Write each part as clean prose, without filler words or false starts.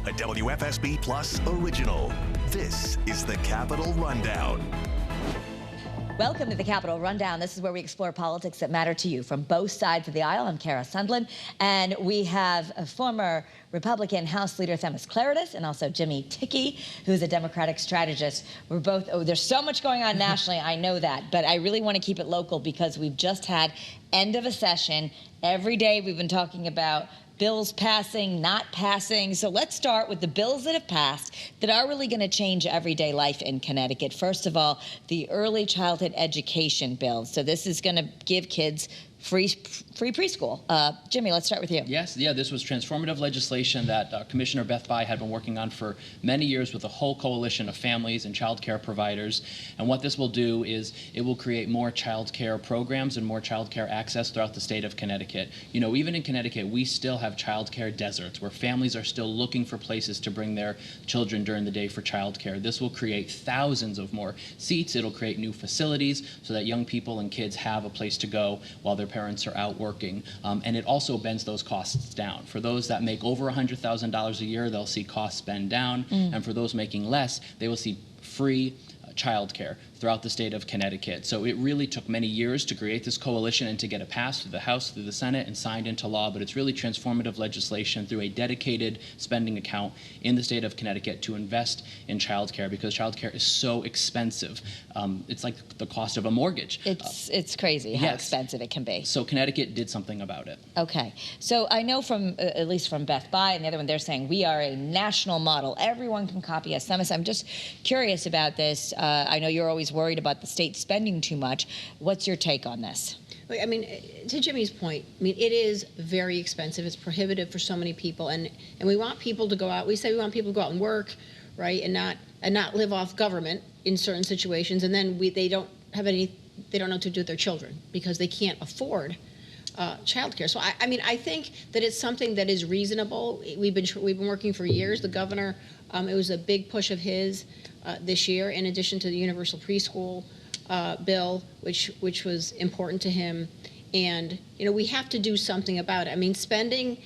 a WFSB Plus original. This is the Capitol Rundown. Welcome to the Capitol Rundown. This is where we explore politics that matter to you from both sides of the aisle. I'm Kara Sundun, and we have a former Republican House Leader Themis Klarides and also Jimmy Tickey, who's a Democratic strategist. We're both, there's so much going on nationally, I know that, but I really want to keep it local because we've just had end of a session. Every day we've been talking about bills passing, not passing. So let's start with the bills that have passed that are really going to change everyday life in Connecticut. First of all, the early childhood education bill. So this is going to give kids free preschool. Jimmy, let's start with you. Yes, this was transformative legislation that Commissioner Beth Bai had been working on for many years with a whole coalition of families and child care providers. And what this will do is it will create more child care programs and more child care access throughout the state of Connecticut. You know, even in Connecticut, we still have child care deserts where families are still looking for places to bring their children during the day for child care. This will create thousands of more seats. It'll create new facilities so that young people and kids have a place to go while their parents are out working, and it also bends those costs down. For those that make over $100,000 a year, they'll see costs bend down, and for those making less, they will see free child care throughout the state of Connecticut. So it really took many years to create this coalition and to get it passed through the House, through the Senate, and signed into law, but it's really transformative legislation through a dedicated spending account in the state of Connecticut to invest in child care because child care is so expensive. It's like the cost of a mortgage. It's crazy how expensive it can be. So Connecticut did something about it. Okay. So I know from, at least from Beth Bai and the other one, they're saying we are a national model. Everyone can copy us. Themis, I'm just curious about this. I know you're always worried about the state spending too much. What's your take on this? I mean, to Jimmy's point, I mean, it is very expensive. It's prohibitive for so many people, and we want people to go out. We say we want people to go out and work, right, and not live off government in certain situations, and then they don't know what to do with their children because they can't afford childcare. So I mean, I think that it's something that is reasonable. We've been working for years. The governor, it was a big push of his this year, in addition to the universal preschool bill, which was important to him. And you know, we have to do something about it. I mean, spending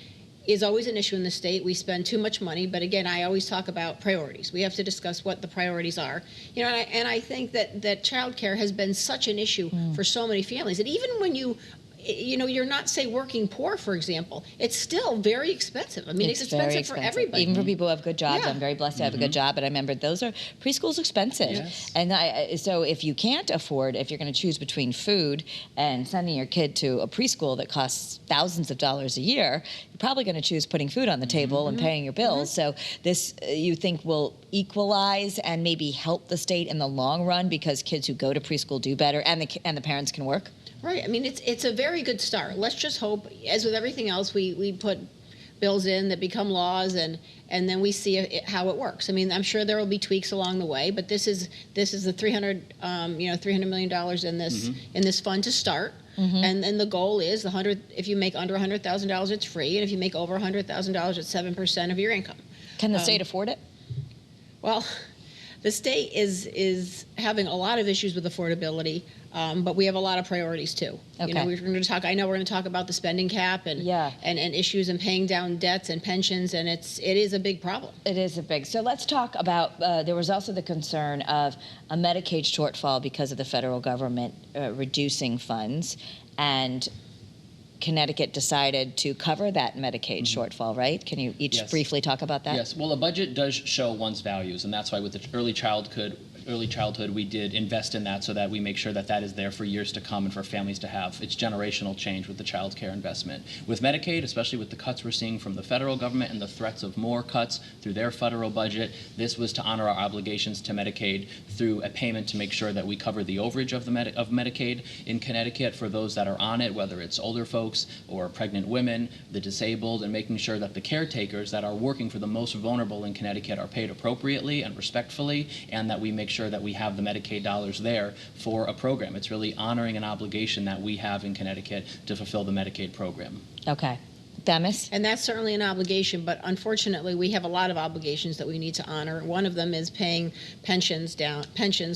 is always an issue in the state. We spend too much money, but again, I always talk about priorities. We have to discuss what the priorities are. You know, and I think that child care has been such an issue for so many families. And even when you're not, say, working poor, for example, it's still very expensive. I mean, it's expensive for everybody. Even for people who have good jobs. Yeah. I'm very blessed to have a good job, but I remember preschool's expensive. Yes. And so if you can't afford, if you're going to choose between food and sending your kid to a preschool that costs thousands of dollars a year, you're probably going to choose putting food on the table and paying your bills. So this, you think, will equalize and maybe help the state in the long run because kids who go to preschool do better and the parents can work? Right. I mean, it's a very good start. Let's just hope, as with everything else, we put bills in that become laws, and then we see how it works. I mean, I'm sure there will be tweaks along the way, but this is the $300 million in this fund to start. And then the goal is if you make under $100,000, it's free, and if you make over $100,000, it's 7% of your income. Can the state afford it? Well, the state is having a lot of issues with affordability, but we have a lot of priorities too. Okay. You know, we're going to talk about the spending cap and issues and paying down debts and pensions, and it is a big problem. It is a big. So let's talk about. There was also the concern of a Medicaid shortfall because of the federal government reducing funds, and Connecticut decided to cover that Medicaid shortfall, right? Can you each briefly talk about that? Yes. Well, a budget does show one's values, and that's why with the early childhood, we did invest in that so that we make sure that is there for years to come and for families to have. It's generational change with the child care investment. With Medicaid, especially with the cuts we're seeing from the federal government and the threats of more cuts through their federal budget, this was to honor our obligations to Medicaid through a payment to make sure that we cover the overage of Medicaid in Connecticut for those that are on it, whether it's older folks or pregnant women, the disabled, and making sure that the caretakers that are working for the most vulnerable in Connecticut are paid appropriately and respectfully, and that we make sure that we have the Medicaid dollars there for a program. It's really honoring an obligation that we have in Connecticut to fulfill the Medicaid program. Okay. Themis? And that's certainly an obligation, but unfortunately we have a lot of obligations that we need to honor. One of them is paying pensions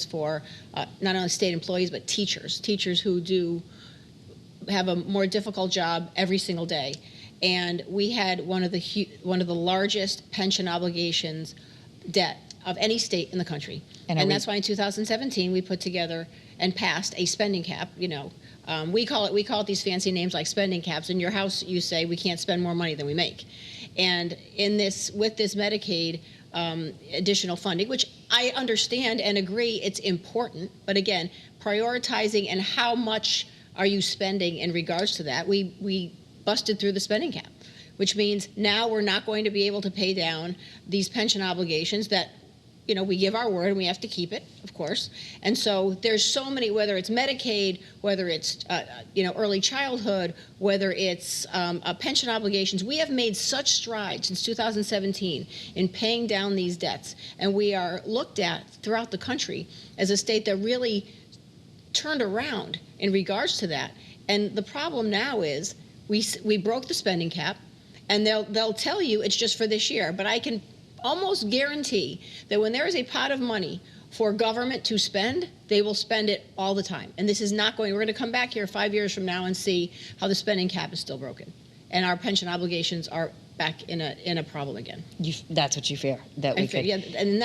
for not only state employees but teachers who do have a more difficult job every single day. and we had one of the largest pension obligations debt of any state in the country. And that's why in 2017 we put together and passed a spending cap. We call it these fancy names like spending caps. In your house, you say we can't spend more money than we make. And with this Medicaid additional funding, which I understand and agree it's important, but again, prioritizing and how much are you spending in regards to that, we busted through the spending cap, which means now we're not going to be able to pay down these pension obligations that we give our word and we have to keep it, of course. And so there's so many, whether it's Medicaid, whether it's early childhood, whether it's pension obligations. We have made such strides since 2017 in paying down these debts, and we are looked at throughout the country as a state that really turned around in regards to that. And the problem now is we broke the spending cap, and they'll tell you it's just for this year, but I can almost guarantee that when there is a pot of money for government to spend, they will spend it all the time. And this is not we're going to come back here 5 years from now and see how the spending cap is still broken. And our pension obligations are back in a problem again. That's what you fear, that we could. Yeah, and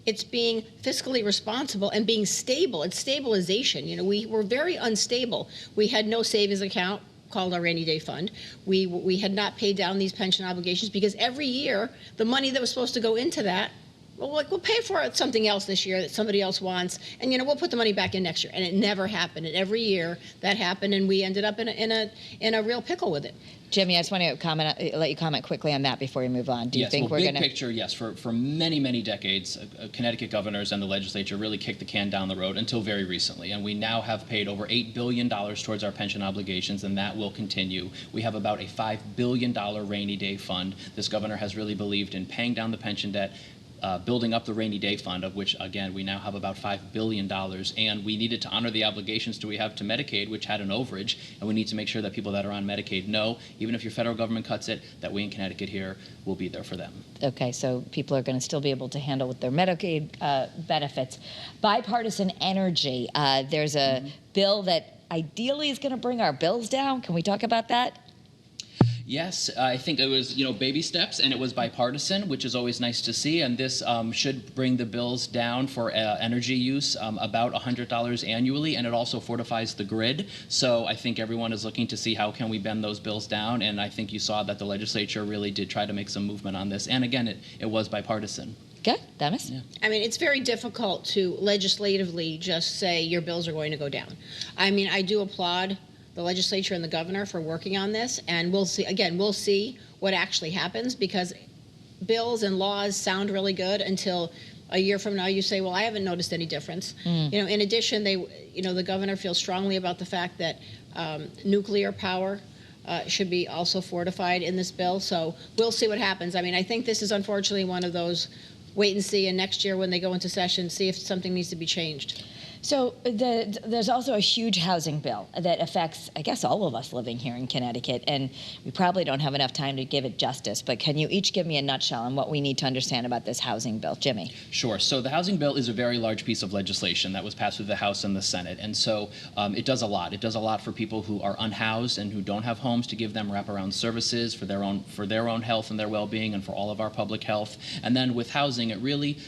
it's being fiscally responsible and being stable. It's stabilization. We were very unstable. We had no savings account called our rainy day fund. We had not paid down these pension obligations because every year the money that was supposed to go into that, we'll pay for something else this year that somebody else wants, and we'll put the money back in next year. And it never happened. And every year that happened, and we ended up in a real pickle with it. Jimmy, I just want to let you comment quickly on that before we move on. Do you think we're going to? Big picture, yes. For many, many decades, Connecticut governors and the legislature really kicked the can down the road until very recently. And we now have paid over $8 billion towards our pension obligations, and that will continue. We have about a $5 billion rainy day fund. This governor has really believed in paying down the pension debt, building up the rainy day fund, of which, again, we now have about $5 billion. And we needed to honor the obligations we have to Medicaid, which had an overage. And we need to make sure that people that are on Medicaid know, even if your federal government cuts it, that we in Connecticut here will be there for them. Okay, so people are going to still be able to handle with their Medicaid benefits. Bipartisan energy. There's a bill that ideally is going to bring our bills down. Can we talk about that? Yes, I think it was, baby steps, and it was bipartisan, which is always nice to see. And this should bring the bills down for energy use about $100 annually, and it also fortifies the grid. So I think everyone is looking to see how can we bend those bills down, and I think you saw that the legislature really did try to make some movement on this. And again, it was bipartisan. Good. Themis? Yeah. I mean, it's very difficult to legislatively just say your bills are going to go down. I mean, I do applaud the legislature and the governor for working on this, and we'll see what actually happens, because bills and laws sound really good until a year from now you say, well, I haven't noticed any difference. In addition, the governor feels strongly about the fact that nuclear power should be also fortified in this bill. So we'll see what happens. I mean, I think this is unfortunately one of those wait and see, and next year when they go into session, see if something needs to be changed. So there's also a huge housing bill that affects, I guess, all of us living here in Connecticut, and we probably don't have enough time to give it justice, but can you each give me a nutshell on what we need to understand about this housing bill? Jimmy? Sure. So the housing bill is a very large piece of legislation that was passed through the House and the Senate, and so it does a lot. It does a lot for people who are unhoused and who don't have homes, to give them wraparound services for their own health and their well-being, and for all of our public health. And then with housing, it really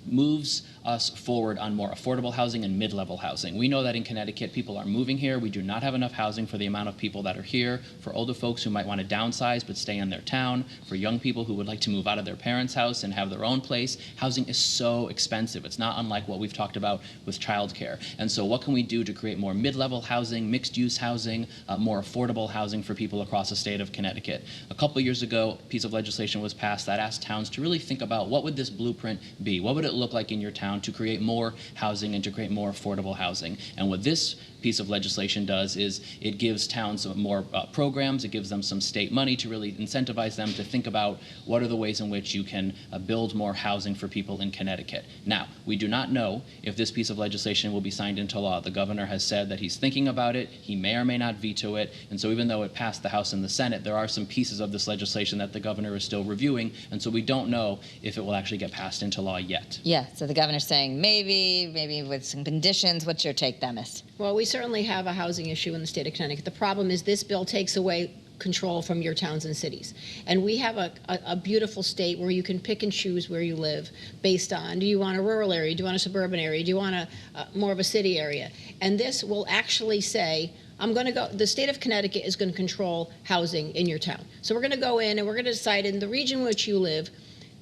moves us forward on more affordable housing and mid-level housing. We know that in Connecticut, people are moving here. We do not have enough housing for the amount of people that are here. For older folks who might want to downsize but stay in their town, for young people who would like to move out of their parents' house and have their own place, housing is so expensive. It's not unlike what we've talked about with childcare. And so what can we do to create more mid-level housing, mixed-use housing, more affordable housing for people across the state of Connecticut? A couple years ago, a piece of legislation was passed that asked towns to really think about what would this blueprint be? What would it look like in your town to create more housing and to create more affordable housing? And what this piece of legislation does is it gives towns more programs, it gives them some state money to really incentivize them to think about what are the ways in which you can build more housing for people in Connecticut. Now, we do not know if this piece of legislation will be signed into law. The governor has said that he's thinking about it, he may or may not veto it, and so even though it passed the House and the Senate, there are some pieces of this legislation that the governor is still reviewing, and so we don't know if it will actually get passed into law yet. Yeah, so the governor's saying maybe with some conditions. What's your take, Themis? Well, we certainly have a housing issue in the state of Connecticut. The problem is this bill takes away control from your towns and cities. And we have a beautiful state where you can pick and choose where you live based on, do you want a rural area, do you want a suburban area, do you want a more of a city area? And this will actually say, the state of Connecticut is going to control housing in your town. So we're going to go in and we're going to decide in the region in which you live,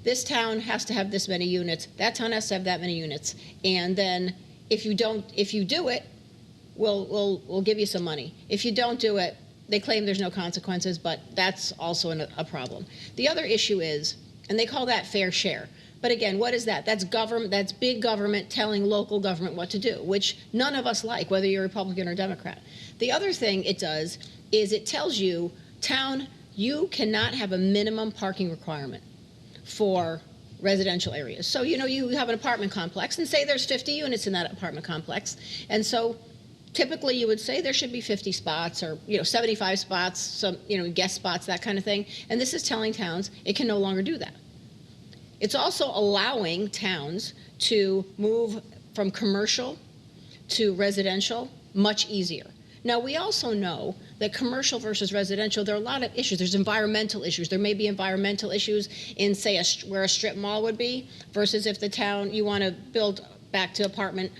this town has to have this many units, that town has to have that many units. And then if you do it, we'll give you some money. If you don't do it, they claim there's no consequences, but that's also a problem. The other issue is, and they call that fair share. But again, what is that? That's government. That's big government telling local government what to do, which none of us like, whether you're Republican or Democrat. The other thing it does is it tells you, town, you cannot have a minimum parking requirement for residential areas. So, you have an apartment complex, and say there's 50 units in that apartment complex, and so typically you would say there should be 50 spots or 75 spots, some guest spots, that kind of thing. And this is telling towns it can no longer do that. It's also allowing towns to move from commercial to residential much easier. Now, we also know that commercial versus residential, there are a lot of issues. There's environmental issues. There may be environmental issues in, say, where a strip mall would be, versus if the town, you want to build back to apartment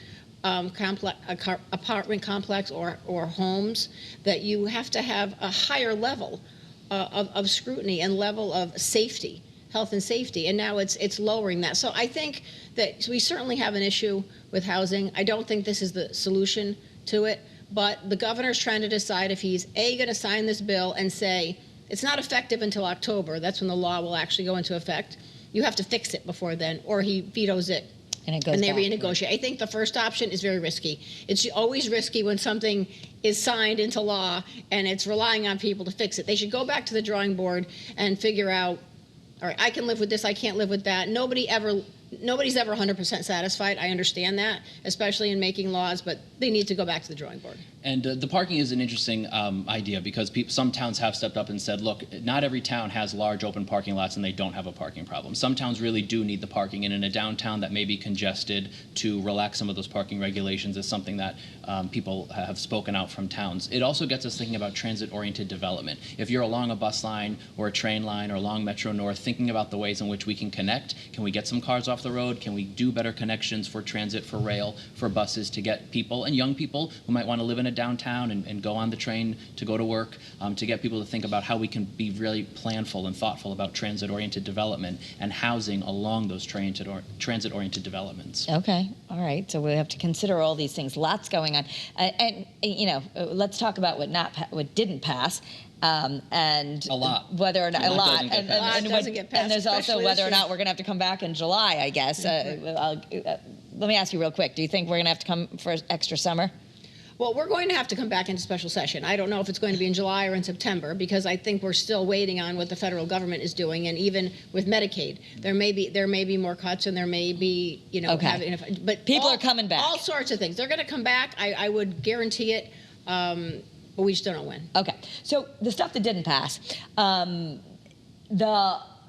complex or homes, that you have to have a higher level of scrutiny and level of safety, health and safety, and now it's lowering that. So I think that we certainly have an issue with housing. I don't think this is the solution to it, but the governor's trying to decide if he's going to sign this bill and say it's not effective until October. That's when the law will actually go into effect. You have to fix it before then, or he vetoes it. And they renegotiate. I think the first option is very risky. It's always risky when something is signed into law and it's relying on people to fix it. They should go back to the drawing board and figure out, all right, I can live with this, I can't live with that. Nobody's ever 100% satisfied. I understand that, especially in making laws, but they need to go back to the drawing board. And the parking is an interesting idea, because some towns have stepped up and said, look, not every town has large open parking lots and they don't have a parking problem. Some towns really do need the parking, and in a downtown that may be congested, to relax some of those parking regulations is something that people have spoken out from towns. It also gets us thinking about transit-oriented development. If you're along a bus line or a train line or along Metro North, thinking about the ways in which we can connect. Can we get some cars off the road? Can we do better connections for transit, for rail, for buses, to get people, and young people who might want to live in a downtown and go on the train to go to work, to get people to think about how we can be really planful and thoughtful about transit-oriented development and housing along those transit-oriented developments. Okay, all right. So we have to consider all these things. Lots going on, and let's talk about what didn't pass. And a lot. Whether or not a lot doesn't get passed. And there's also whether or not we're going to have to come back in July, I guess. Let me ask you real quick. Do you think we're going to have to come for extra summer? Well, we're going to have to come back into special session. I don't know if it's going to be in July or in September, because I think we're still waiting on what the federal government is doing, and even with Medicaid, there may be more cuts, and there may be okay. But people are coming back. All sorts of things. They're going to come back. I would guarantee it. But we just don't know when. Okay. So the stuff that didn't pass, the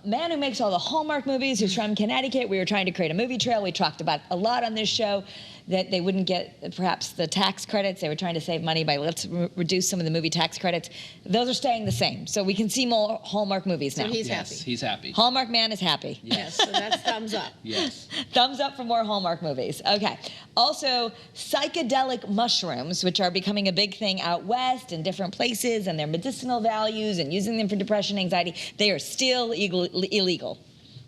man who makes all the Hallmark movies, who's from Connecticut, we were trying to create a movie trail. We talked about a lot on this show that they wouldn't get perhaps the tax credits. They were trying to save money by let's reduce some of the movie tax credits. Those are staying the same. So we can see more Hallmark movies now. So he's happy. He's happy. Hallmark man is happy. Yes, so that's thumbs up. Yes. Thumbs up for more Hallmark movies. Okay. Also, psychedelic mushrooms, which are becoming a big thing out west in different places, and their medicinal values and using them for depression, anxiety, they are still illegal.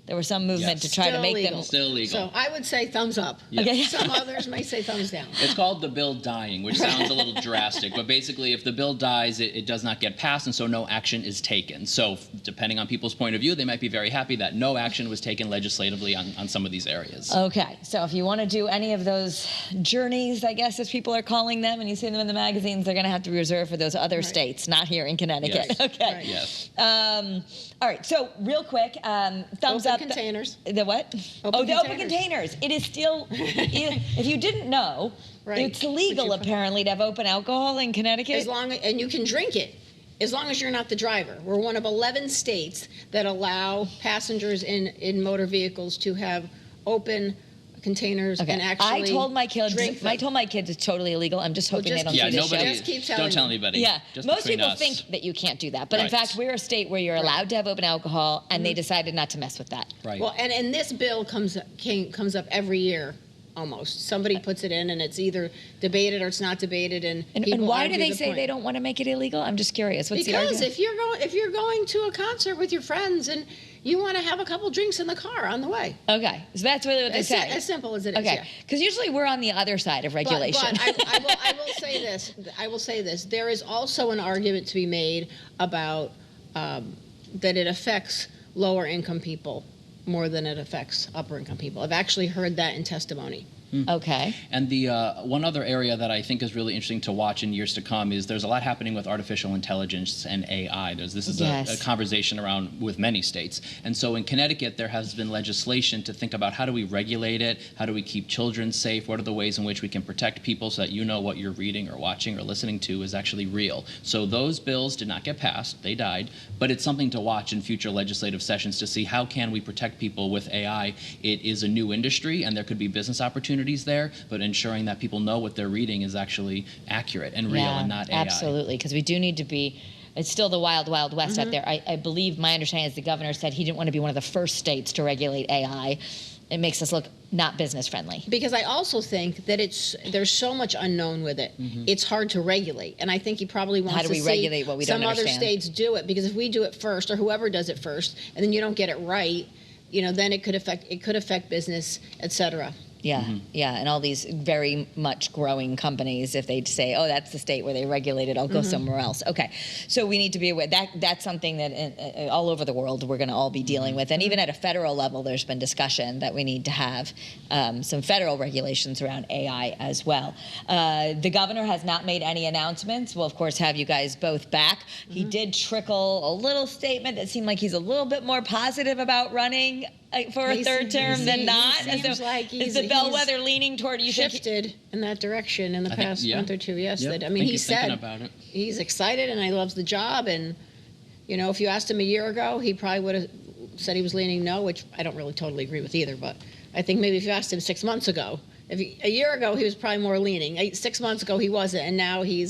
There was some movement to try to make them still legal. So I would say thumbs up. Yes. Okay. Some others may say thumbs down. It's called the bill dying, which sounds a little drastic, but basically if the bill dies, it does not get passed, and so no action is taken. So depending on people's point of view, they might be very happy that no action was taken legislatively on some of these areas. Okay, so if you want to do any of those journeys, I guess, as people are calling them, and you see them in the magazines, they're going to have to be reserved for those other states, not here in Connecticut. Yes. Okay. Right. Yes. All right, so real quick, thumbs Open up. Containers. The what? Open the open containers. containers. It is still, if you didn't know, Right. it's illegal apparently to have open alcohol in Connecticut. And you can drink it as long as you're not the driver. We're one of 11 states that allow passengers in motor vehicles to have open containers and actually I told my kids. drink them. I told my kids it's totally illegal. I'm just hoping they don't Yeah, see this show. nobody. Just keep telling Don't tell them. anybody. Yeah, Just most between people us. think that you can't do that, but in Right. fact, we're a state where you're allowed to have open alcohol, and they decided not to mess with that. Right. Well, and this bill comes up every year, almost. Somebody puts it in, and it's either debated or it's not debated, and And people why do argue they the say point. they don't want to make it illegal? I'm just curious. What's the Because argument? if you're going to a concert with your friends and you want to have a couple drinks in the car on the way, Okay, so that's really what they say. as simple as it is. Okay, Yeah. because usually we're on the other side of regulation. But I will say this. I will say this. There is also an argument to be made about that it affects lower income people more than it affects upper income people. I've actually heard that in testimony. Okay. And the one other area that I think is really interesting to watch in years to come is there's a lot happening with artificial intelligence and AI. This is a conversation around with many states. And so in Connecticut, there has been legislation to think about how do we regulate it? How do we keep children safe? What are the ways in which we can protect people so that you know what you're reading or watching or listening to is actually real? So those bills did not get passed. They died. But it's something to watch in future legislative sessions to see how can we protect people with AI. It is a new industry, and there could be business opportunities there, but ensuring that people know what they're reading is actually accurate and real and not AI. Absolutely, because we do need to be. It's still the wild, wild west out there. I believe my understanding is the governor said he didn't want to be one of the first states to regulate AI. It makes us look not business friendly. Because I also think that there's so much unknown with it. It's hard to regulate, and I think he probably wants to see regulate what we don't some other understand? states do it. Because if we do it first, or whoever does it first, and then you don't get it right, then it could affect business, et cetera. Yeah, yeah, and all these very much growing companies, if they say, oh, that's the state where they regulate it, I'll go somewhere else. Okay, so we need to be aware. That's something that all over the world we're going to all be dealing with. And even at a federal level, there's been discussion that we need to have some federal regulations around AI as well. The governor has not made any announcements. We'll, of course, have you guys both back. He did trickle a little statement that seemed like he's a little bit more positive about running for a third term than not. Seems like is the bellwether leaning toward you? Shifted in that direction in the past month or two. Yes, Yep. I mean, he he's said thinking about it. he's excited and he loves the job. And if you asked him a year ago, he probably would have said he was leaning no, which I don't really totally agree with either. But I think maybe if you asked him 6 months ago, a year ago he was probably more leaning. 6 months ago he wasn't, and now he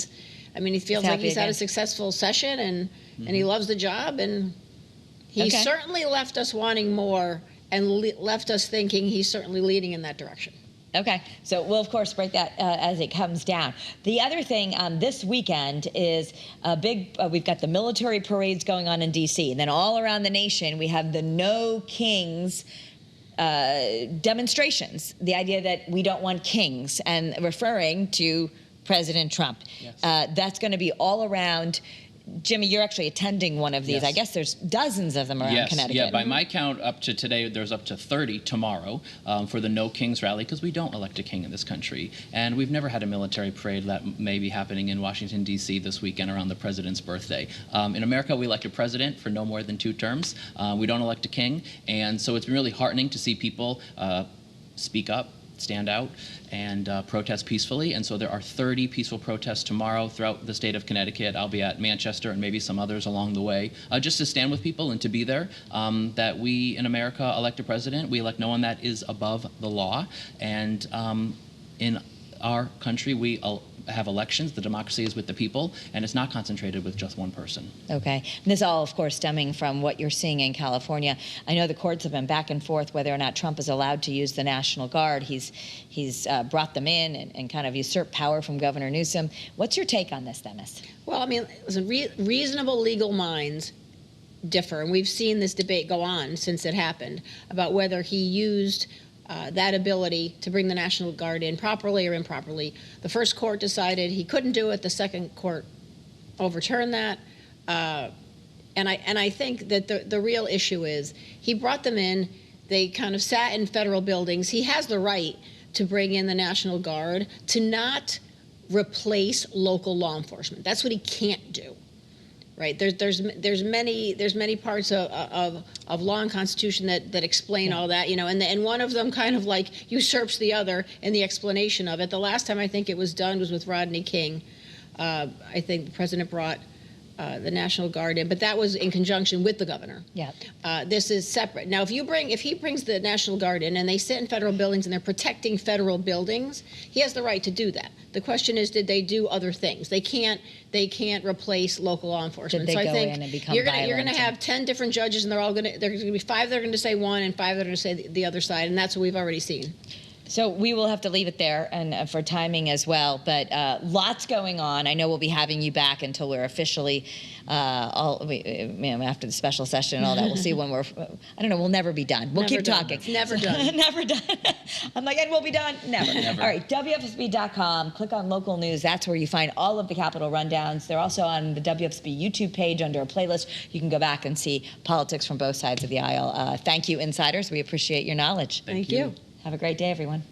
feels like he's had a successful session and he loves the job, and he certainly left us wanting more. And left us thinking he's certainly leading in that direction. Okay, so we'll of course break that as it comes down. The other thing this weekend is a big, we've got the military parades going on in D.C. and then all around the nation we have the No Kings demonstrations. The idea that we don't want kings, and referring to President Trump. Yes. That's going to be all around. Jimmy, you're actually attending one of these. Yes. I guess there's dozens of them around Connecticut. Yeah, by my count, up to today, there's up to 30 tomorrow for the No Kings rally, because we don't elect a king in this country. And we've never had a military parade that may be happening in Washington, D.C. this weekend around the president's birthday. In America, we elect a president for no more than 2 terms. We don't elect a king. And so it's been really heartening to see people speak up, stand out, and protest peacefully. And so there are 30 peaceful protests tomorrow throughout the state of Connecticut. I'll be at Manchester and maybe some others along the way, just to stand with people and to be there. That we in America elect a president. We elect no one that is above the law. And in our country, we have elections. The democracy is with the people, and it's not concentrated with just one person. Okay. And this all, of course, stemming from what you're seeing in California. I know the courts have been back and forth whether or not Trump is allowed to use the National Guard. He's brought them in and kind of usurped power from Governor Newsom. What's your take on this, Themis? Well, I mean, listen, reasonable legal minds differ, and we've seen this debate go on since it happened about whether he used that ability to bring the National Guard in properly or improperly. The first court decided he couldn't do it. The second court overturned that. And I think that the real issue is he brought them in. They kind of sat in federal buildings. He has the right to bring in the National Guard to not replace local law enforcement. That's what he can't do. Right. There's many parts of law and constitution that explain all that, and one of them kind of like usurps the other in the explanation of it. The last time I think it was done was with Rodney King. I think the president brought the National Guard in, but that was in conjunction with the governor. Yeah. This is separate. Now, if he brings the National Guard in and they sit in federal buildings and they're protecting federal buildings, he has the right to do that. The question is, did they do other things? They can't replace local law enforcement. Did they so I go think in and become you're violent going to have 10 different judges, and there's going to be 5 that are going to say one and 5 that are going to say the other side, and that's what we've already seen. So we will have to leave it there, and for timing as well. But lots going on. I know we'll be having you back until we're officially after the special session and all that. We'll see when we're. I don't know. We'll never be done. We'll keep talking. It's never done. Never done. I'm like, and we'll be done. Never. Never. All right. WFSB.com. Click on local news. That's where you find all of the Capitol rundowns. They're also on the WFSB YouTube page under a playlist. You can go back and see politics from both sides of the aisle. Thank you, insiders. We appreciate your knowledge. Thank you. Have a great day, everyone.